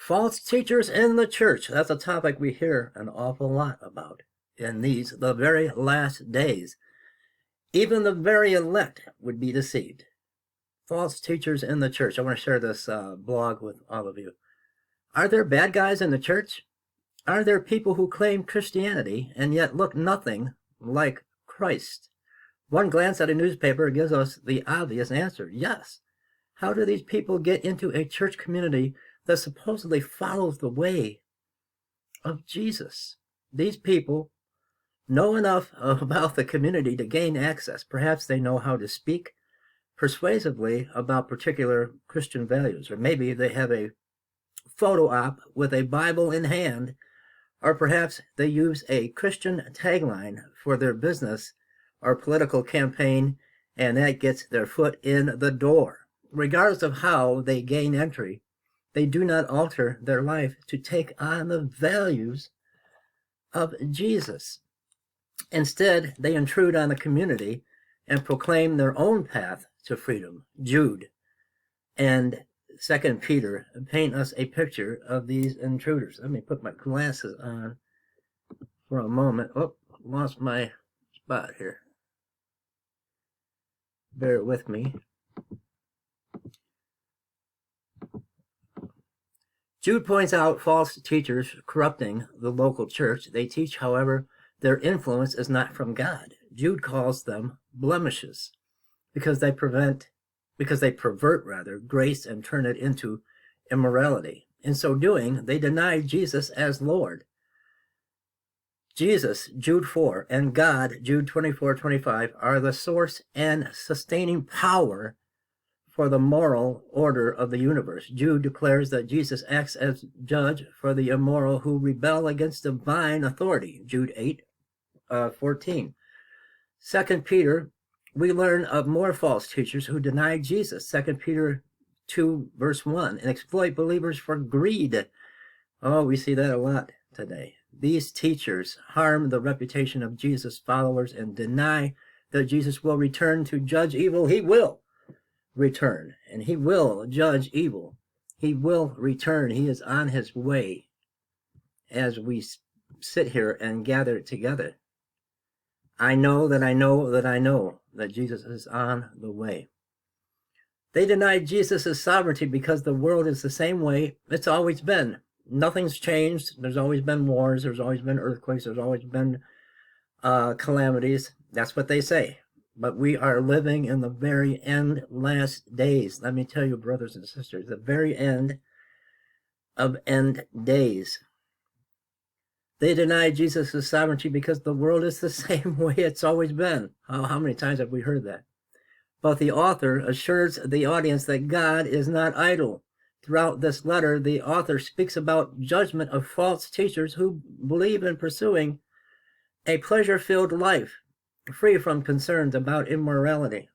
False teachers in the church. That's a topic we hear an awful lot about in the very last days. Even the very elect would be deceived. False teachers in the church. I want to share this blog with all of you. Are there bad guys in the church? Are there people who claim Christianity and yet look nothing like Christ? One glance at a newspaper gives us the obvious answer. Yes. How do these people get into a church community that supposedly follows the way of Jesus? These people know enough about the community to gain access. Perhaps they know how to speak persuasively about particular Christian values, or maybe they have a photo op with a Bible in hand, or perhaps they use a Christian tagline for their business or political campaign, and that gets their foot in the door. Regardless of how they gain entry, they do not alter their life to take on the values of Jesus. Instead, they intrude on the community and proclaim their own path to freedom. Jude and 2 Peter paint us a picture of these intruders. Let me put my glasses on for a moment. Oh, lost my spot here. Bear with me. Jude points out false teachers corrupting the local church. They teach, however, their influence is not from God. Jude calls them blemishes because they pervert grace and turn it into immorality. In so doing, they deny Jesus as Lord. Jesus, Jude 4, and God, Jude 24:25, are the source and sustaining power for the moral order of the universe. Jude declares that Jesus acts as judge for the immoral who rebel against divine authority. Jude 8:14. 2 Peter, we learn of more false teachers who deny Jesus. 2 Peter 2, verse 1, and exploit believers for greed. Oh, we see that a lot today. These teachers harm the reputation of Jesus' followers and deny that Jesus will return to judge evil. He will return, and he will judge evil. He will return. He is on his way as we sit here and gather together. I know that I know that I know that Jesus is on the way. They deny Jesus' sovereignty because the world is the same way it's always been. Nothing's changed. There's always been wars. There's always been earthquakes. There's always been calamities. That's what they say. But we are living in the very end last days. Let me tell you, brothers and sisters, the very end of end days. They deny Jesus' sovereignty because the world is the same way it's always been. How many times have we heard that? But the author assures the audience that God is not idle. Throughout this letter, the author speaks about judgment of false teachers who believe in pursuing a pleasure-filled life, free from concerns about immorality.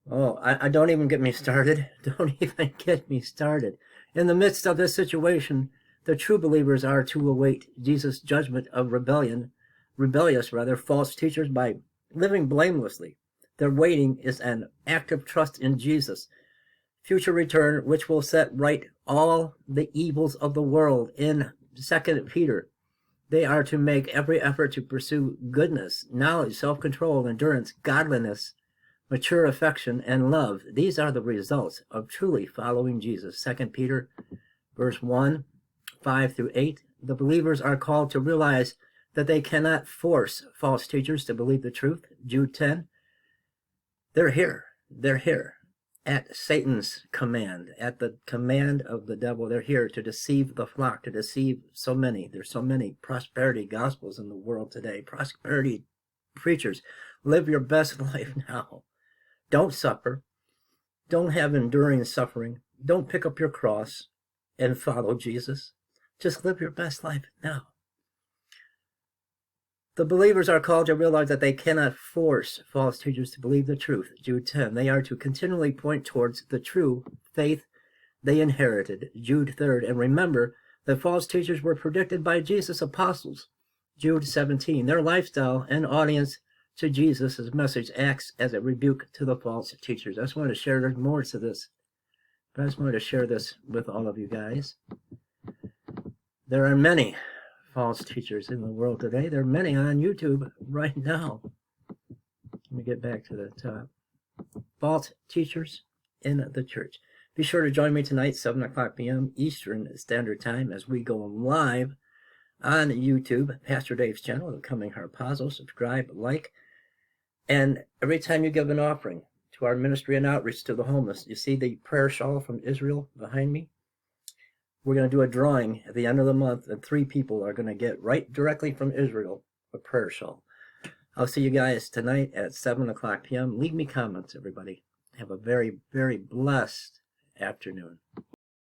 Oh, I don't even get me started. Don't even get me started. In the midst of this situation, the true believers are to await Jesus' judgment of rebellious false teachers by living blamelessly. Their waiting is an act of trust in Jesus' future return, which will set right all the evils of the world. In 2 Peter, they are to make every effort to pursue goodness, knowledge, self-control, endurance, godliness, mature affection, and love. These are the results of truly following Jesus. 2 Peter, verse 1, 5 through 8. The believers are called to realize that they cannot force false teachers to believe the truth. Jude 10. They're here at Satan's command, at the command of the devil. They're here to deceive the flock, to deceive so many. There's so many prosperity gospels in the world today. Prosperity preachers. Live your best life now. Don't suffer. Don't have enduring suffering. Don't pick up your cross and follow Jesus. Just live your best life now. The believers are called to realize that they cannot force false teachers to believe the truth. Jude 10. They are to continually point towards the true faith they inherited. Jude 3. And remember that false teachers were predicted by Jesus' apostles. Jude 17. Their lifestyle and audience to Jesus' message acts as a rebuke to the false teachers. I just want to share there's more to this. But I just wanted to share this with all of you guys. There are many false teachers in the world today. There are many on YouTube right now. Let me get back to the top. False teachers in the church. Be sure to join me tonight, 7 o'clock p.m. Eastern Standard Time, as we go live on YouTube, Pastor Dave's channel, The Coming Harpazo. Subscribe, like, and every time you give an offering to our ministry and outreach to the homeless, you see the prayer shawl from Israel behind me? We're going to do a drawing at the end of the month, and 3 people are going to get right directly from Israel a prayer shawl. I'll see you guys tonight at 7 o'clock p.m. Leave me comments, everybody. Have a very, very blessed afternoon.